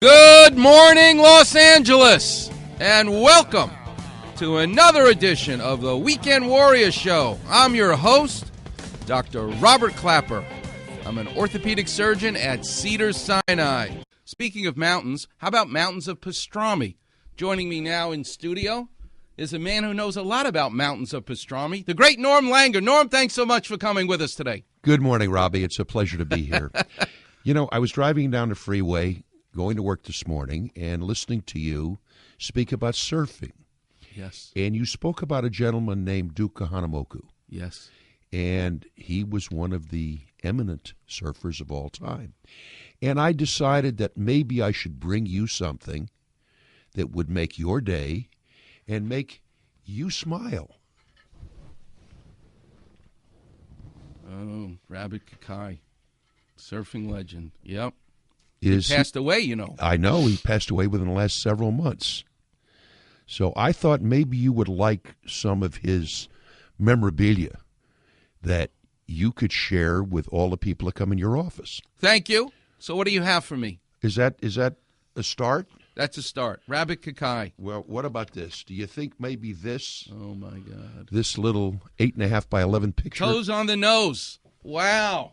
Good morning, Los Angeles, and welcome to another edition of the Weekend Warrior Show. I'm your host, Dr. Robert Klapper. I'm an orthopedic surgeon at Cedars-Sinai. Speaking of mountains, how about mountains of pastrami? Joining me now in studio is a man who knows a lot about mountains of pastrami, the great Norm Langer. Norm, thanks so much for coming with us today. Good morning, Robbie. It's a pleasure to be here. You know, I was driving down the freeway, going to work this morning, and listening to you speak about surfing. Yes. And you spoke about a gentleman named Duke Kahanamoku. Yes. And he was one of the eminent surfers of all time. And I decided that maybe I should bring you something that would make your day and make you smile. Oh, Rabbit Kakai, surfing legend. Yep. He passed away, you know. I know. He passed away within the last several months. So I thought maybe you would like some of his memorabilia that you could share with all the people that come in your office. Thank you. So what do you have for me? Is that a start? That's a start. Rabbit Kakai. Well, what about this? Do you think maybe this? Oh, my God. This little 8.5 by 11 picture? Toes on the nose. Wow.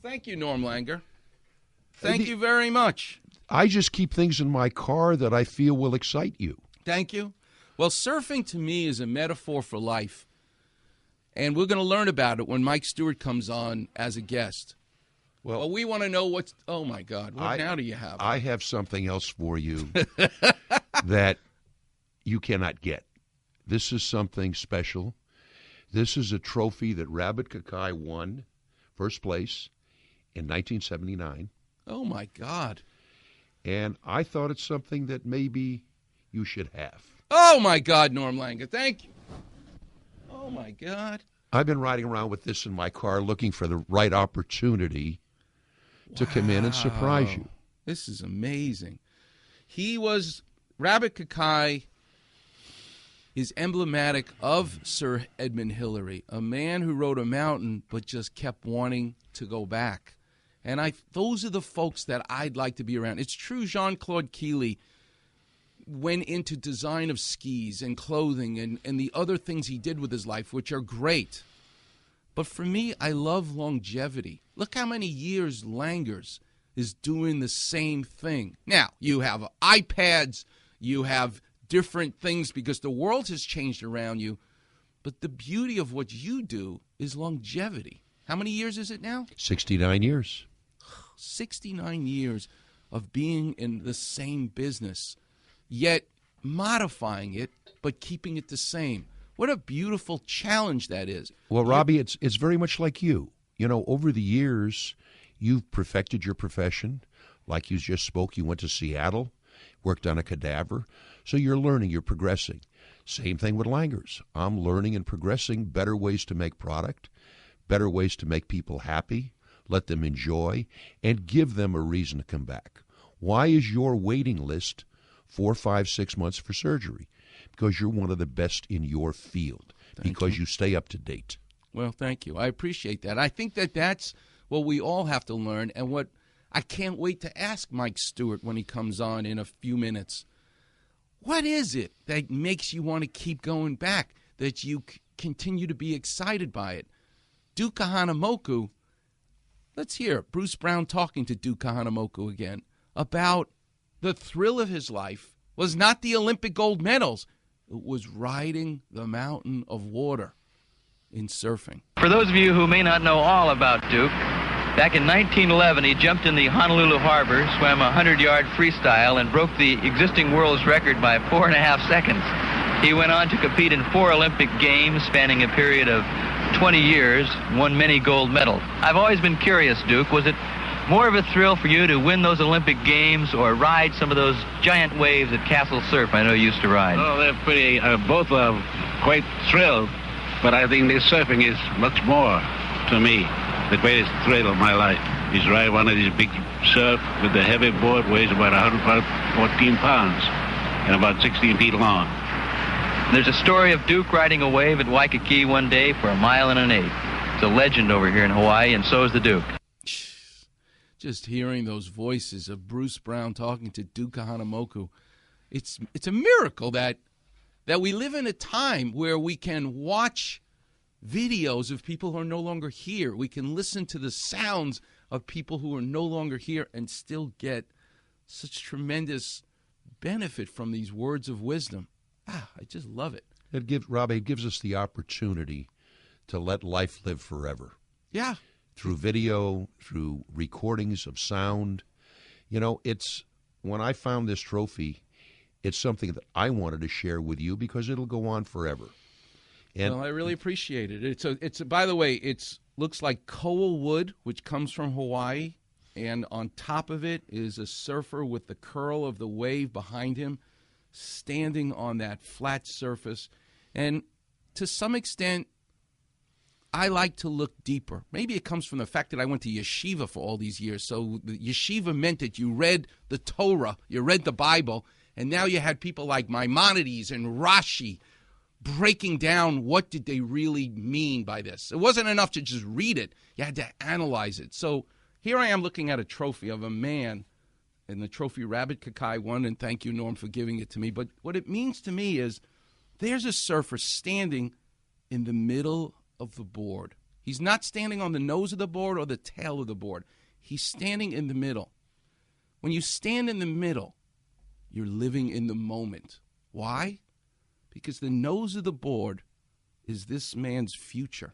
Thank you, Norm Langer. Thank you very much. I just keep things in my car that I feel will excite you. Thank you. Well, surfing to me is a metaphor for life, and we're going to learn about it when Mike Stewart comes on as a guest. Well, we want to know what's – oh, my God. What now do you have? I have something else for you that you cannot get. This is something special. This is a trophy that Rabbit Kakai won, first place, in 1979. Oh, my God. And I thought it's something that maybe you should have. Oh, my God, Norm Langer. Thank you. Oh, my God. I've been riding around with this in my car looking for the right opportunity to come in and surprise you. This is amazing. Rabbit Kakai is emblematic of Sir Edmund Hillary, a man who rode a mountain but just kept wanting to go back. And those are the folks that I'd like to be around. It's true Jean-Claude Keeley went into design of skis and clothing and the other things he did with his life, which are great. But for me, I love longevity. Look how many years Langers is doing the same thing. Now, you have iPads, you have different things because the world has changed around you. But the beauty of what you do is longevity. How many years is it now? 69 years. 69 years of being in the same business, yet modifying it, but keeping it the same. What a beautiful challenge that is. Well, Robbie, it's very much like you. You know, over the years, you've perfected your profession. Like you just spoke, you went to Seattle, worked on a cadaver. So you're learning, you're progressing. Same thing with Langers. I'm learning and progressing better ways to make product, better ways to make people happy, let them enjoy, and give them a reason to come back. Why is your waiting list 4, 5, 6 months for surgery? Because you're one of the best in your field, because you stay up to date. Well, thank you. I appreciate that. I think that that's what we all have to learn, and what I can't wait to ask Mike Stewart when he comes on in a few minutes. What is it that makes you want to keep going back, that you continue to be excited by it? Duke Kahanamoku, let's hear Bruce Brown talking to Duke Kahanamoku again about the thrill of his life was not the Olympic gold medals. It was riding the mountain of water in surfing. For those of you who may not know all about Duke, back in 1911, he jumped in the Honolulu Harbor, swam a 100-yard freestyle, and broke the existing world's record by 4.5 seconds. He went on to compete in 4 Olympic Games, spanning a period of 20 years, won many gold medals. I've always been curious, Duke, was it more of a thrill for you to win those Olympic Games or ride some of those giant waves at Castle Surf I know you used to ride? Oh, they're pretty, both are quite thrilled, but I think the surfing is much more, to me, the greatest thrill of my life. Is ride one of these big surf with the heavy board, weighs about 114 pounds and about 16 feet long. There's a story of Duke riding a wave at Waikiki one day for 1.125 miles. It's a legend over here in Hawaii, and so is the Duke. just hearing those voices of Bruce Brown talking to Duke Kahanamoku, it's a miracle that we live in a time where we can watch videos of people who are no longer here. We can listen to the sounds of people who are no longer here and still get such tremendous benefit from these words of wisdom. I just love it. It gives us the opportunity to let life live forever. Yeah. Through video, through recordings of sound. You know, when I found this trophy, it's something that I wanted to share with you because it'll go on forever. And well, I really appreciate it. It's by the way, it looks like koa wood, which comes from Hawaii, and on top of it is a surfer with the curl of the wave behind him, standing on that flat surface. And to some extent, I like to look deeper. Maybe it comes from the fact that I went to yeshiva for all these years. So the yeshiva meant that you read the Torah, you read the Bible, and now you had people like Maimonides and Rashi breaking down what did they really mean by this. It wasn't enough to just read it. You had to analyze it. So here I am looking at a trophy of a man, and the trophy Rabbit Kakai won, and thank you, Norm, for giving it to me. But what it means to me is there's a surfer standing in the middle of the board. He's not standing on the nose of the board or the tail of the board. He's standing in the middle. When you stand in the middle, you're living in the moment. Why? Because the nose of the board is this man's future.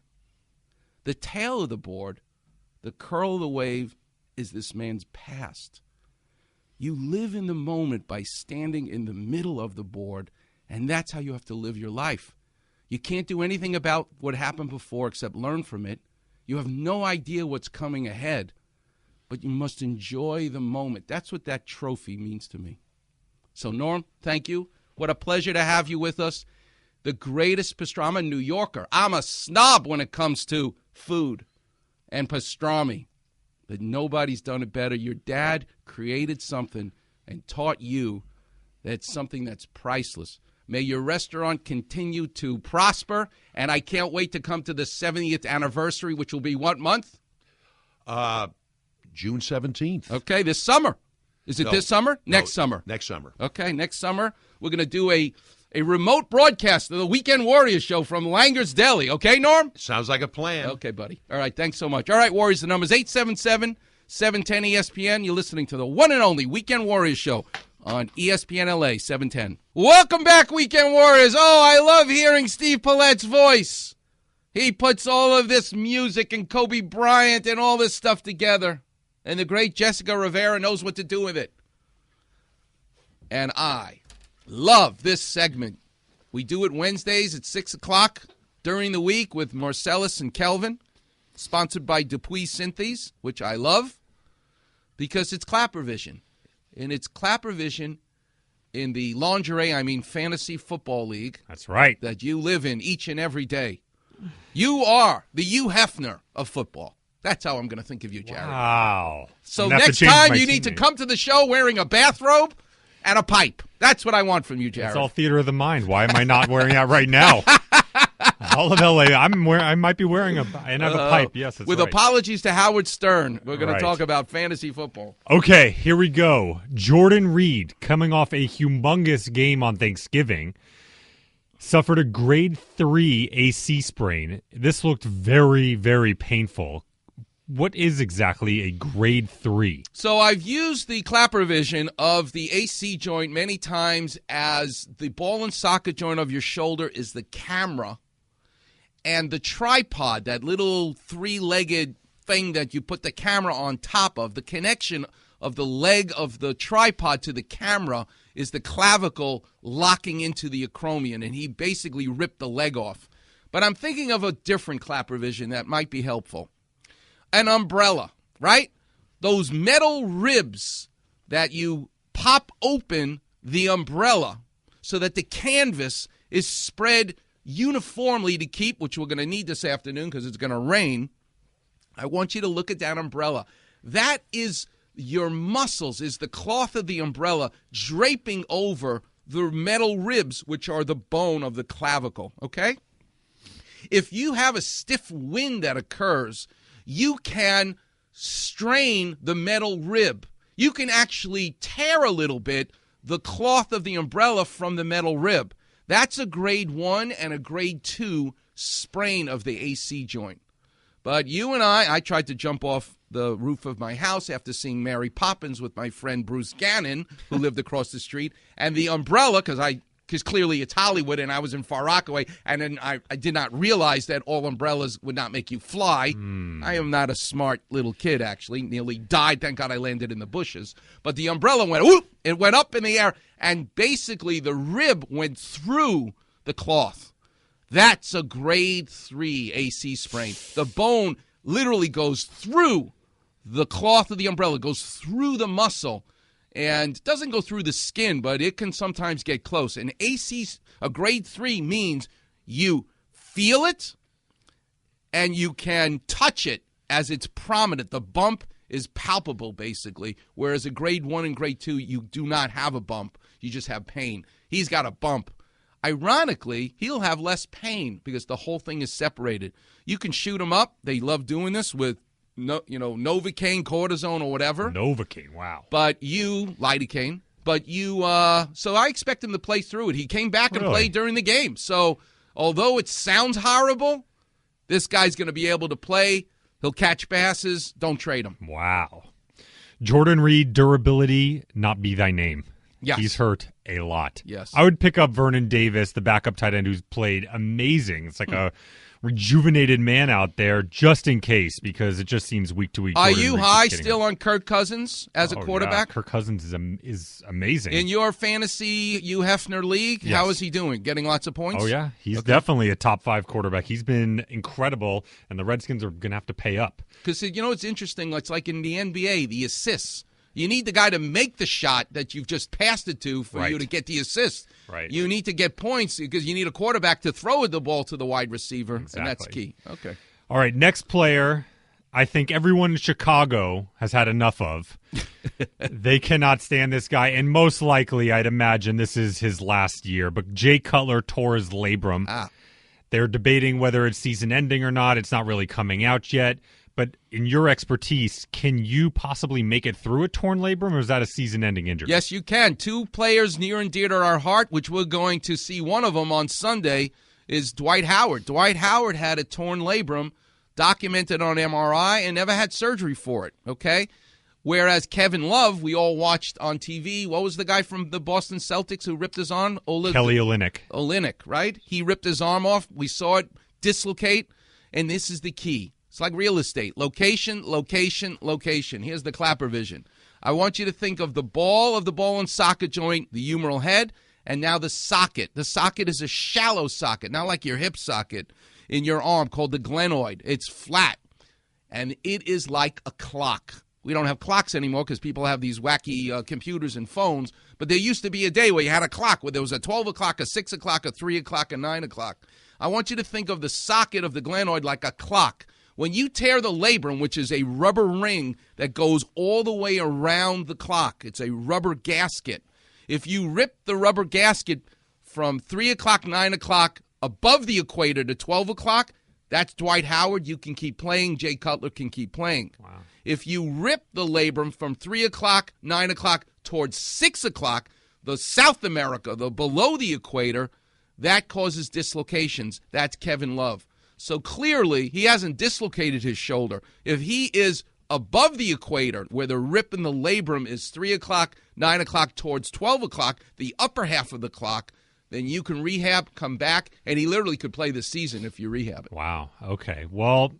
The tail of the board, the curl of the wave, is this man's past. You live in the moment by standing in the middle of the board, and that's how you have to live your life. You can't do anything about what happened before except learn from it. You have no idea what's coming ahead, but you must enjoy the moment. That's what that trophy means to me. So, Norm, thank you. What a pleasure to have you with us. The greatest pastrami. I'm a New Yorker. I'm a snob when it comes to food and pastrami. But nobody's done it better. Your dad created something and taught you that's something that's priceless. May your restaurant continue to prosper, and I can't wait to come to the 70th anniversary, which will be what month? June 17th. Okay, this summer. Is it this summer? Next summer. Next summer. Okay, next summer. We're going to do a remote broadcast of the Weekend Warriors show from Langer's Deli. Okay, Norm? Sounds like a plan. Okay, buddy. All right, thanks so much. All right, Warriors, the number's 877-710-ESPN. You're listening to the one and only Weekend Warriors show on ESPN LA 710. Welcome back, Weekend Warriors. Oh, I love hearing Steve Paulette's voice. He puts all of this music and Kobe Bryant and all this stuff together. And the great Jessica Rivera knows what to do with it. And I love this segment. We do it Wednesdays at 6 o'clock during the week with Marcellus and Kelvin, sponsored by Dupuis Synthes, which I love because it's Klapper Vision. And it's Klapper Vision in the fantasy football league. That's right. That you live in each and every day. You are the Hugh Hefner of football. That's how I'm going to think of you, Jared. Wow. So next time you need to come to the show wearing a bathrobe and a pipe. That's what I want from you, Jared. It's all theater of the mind. Why am I not wearing that right now? All of LA, I might be wearing a pipe. Yes, that's with right. apologies to Howard Stern, we're going to talk about fantasy football. Okay, here we go. Jordan Reed, coming off a humongous game on Thanksgiving, suffered a grade 3 AC sprain. This looked very, very painful. What is exactly a grade 3? So I've used the Klapper Vision of the AC joint many times as the ball and socket joint of your shoulder is the camera, and the tripod, that little three-legged thing that you put the camera on top of, the connection of the leg of the tripod to the camera is the clavicle locking into the acromion, and he basically ripped the leg off. But I'm thinking of a different Klapper Vision that might be helpful. An umbrella, right? Those metal ribs that you pop open the umbrella so that the canvas is spread uniformly to keep, which we're going to need this afternoon because it's going to rain. I want you to look at that umbrella. That is your muscles, is the cloth of the umbrella draping over the metal ribs, which are the bone of the clavicle, okay? If you have a stiff wind that occurs, you can strain the metal rib. You can actually tear a little bit the cloth of the umbrella from the metal rib. That's a grade 1 and a grade 2 sprain of the AC joint. But you and I tried to jump off the roof of my house after seeing Mary Poppins with my friend Bruce Gannon, who lived across the street, and the umbrella, because clearly it's Hollywood, and I was in Far Rockaway, and then I did not realize that all umbrellas would not make you fly. I am not a smart little kid, actually. Nearly died. Thank God I landed in the bushes. But the umbrella went, whoop, it went up in the air, and basically the rib went through the cloth. That's a grade 3 AC sprain. The bone literally goes through the cloth of the umbrella, goes through the muscle, and doesn't go through the skin, but it can sometimes get close. And a grade 3 means you feel it and you can touch it as it's prominent. The bump is palpable, basically, whereas a grade 1 and grade 2, you do not have a bump. You just have pain. He's got a bump. Ironically, he'll have less pain because the whole thing is separated. You can shoot him up. They love doing this with Novocaine, cortisone, or whatever. Novocaine, wow. Lidocaine. So I expect him to play through it. He came back and played during the game. So although it sounds horrible, this guy's going to be able to play. He'll catch passes. Don't trade him. Wow. Jordan Reed, durability, not be thy name. Yes. He's hurt a lot. Yes. I would pick up Vernon Davis, the backup tight end who's played amazing. It's like a rejuvenated man out there just in case, because it just seems week to week. Are you high still on Kirk Cousins as a quarterback? Yeah. Kirk Cousins is amazing. In your fantasy Hugh Hefner league, Yes. How is he doing? Getting lots of points? Oh, yeah. He's definitely a top 5 quarterback. He's been incredible, and the Redskins are going to have to pay up. Because, it's interesting. It's like in the NBA, the assists. You need the guy to make the shot that you've just passed it to for you to get the assist. Right. You need to get points because you need a quarterback to throw the ball to the wide receiver, and that's key. Okay. All right, next player I think everyone in Chicago has had enough of. They cannot stand this guy, and most likely, I'd imagine, this is his last year. But Jay Cutler tore his labrum. They're debating whether it's season-ending or not. It's not really coming out yet. But in your expertise, can you possibly make it through a torn labrum, or is that a season-ending injury? Yes, you can. 2 players near and dear to our heart, which we're going to see one of them on Sunday, is Dwight Howard. Dwight Howard had a torn labrum, documented on MRI, and never had surgery for it, okay? Whereas Kevin Love, we all watched on TV. What was the guy from the Boston Celtics who ripped his arm? Kelly Olynyk. Olynyk, right? He ripped his arm off. We saw it dislocate, and this is the key. It's like real estate. Location, location, location. Here's the Klapper vision. I want you to think of the ball and socket joint, the humeral head, and now the socket. The socket is a shallow socket, not like your hip socket in your arm, called the glenoid. It's flat, and it is like a clock. We don't have clocks anymore because people have these wacky computers and phones, but there used to be a day where you had a clock, where there was a 12 o'clock, a 6 o'clock, a 3 o'clock, a 9 o'clock. I want you to think of the socket of the glenoid like a clock. When you tear the labrum, which is a rubber ring that goes all the way around the clock, it's a rubber gasket. If you rip the rubber gasket from 3 o'clock, 9 o'clock, above the equator to 12 o'clock, that's Dwight Howard. You can keep playing. Jay Cutler can keep playing. Wow. If you rip the labrum from 3 o'clock, 9 o'clock, towards 6 o'clock, the South America, the below the equator, that causes dislocations. That's Kevin Love. So clearly, he hasn't dislocated his shoulder. If he is above the equator, where the rip in the labrum is 3 o'clock, 9 o'clock, towards 12 o'clock, the upper half of the clock, then you can rehab, come back, and he literally could play this season if you rehab it. Wow. Okay. Well,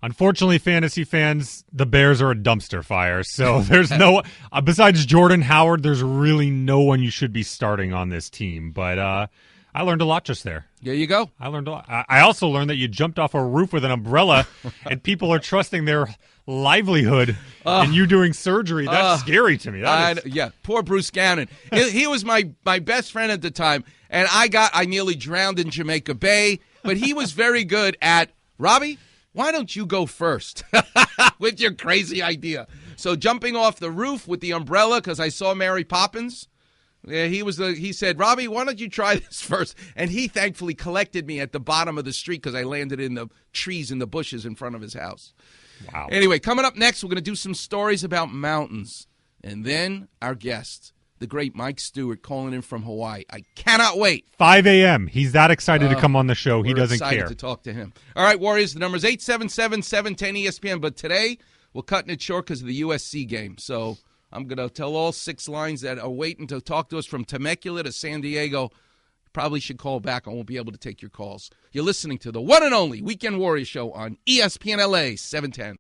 unfortunately, fantasy fans, the Bears are a dumpster fire. So there's no, besides Jordan Howard, there's really no one you should be starting on this team. But I learned a lot just there. There you go. I learned a lot. I also learned that you jumped off a roof with an umbrella, and people are trusting their livelihood in you doing surgery. That's scary to me. Yeah, poor Bruce Gannon. He was my best friend at the time, and I nearly drowned in Jamaica Bay, but he was very good at, Robbie, why don't you go first with your crazy idea? So jumping off the roof with the umbrella, because I saw Mary Poppins, he said, Robbie, why don't you try this first? And he thankfully collected me at the bottom of the street because I landed in the trees and the bushes in front of his house. Wow. Anyway, coming up next, we're going to do some stories about mountains. And then our guest, the great Mike Stewart, calling in from Hawaii. I cannot wait. 5 a.m. He's that excited to come on the show. He doesn't excited care. To talk to him. All right, Warriors, the number is 877-710-ESPN. But today, we're cutting it short because of the USC game. So I'm going to tell all 6 lines that are waiting to talk to us from Temecula to San Diego. Probably should call back. I won't be able to take your calls. You're listening to the one and only Weekend Warriors show on ESPN LA 710.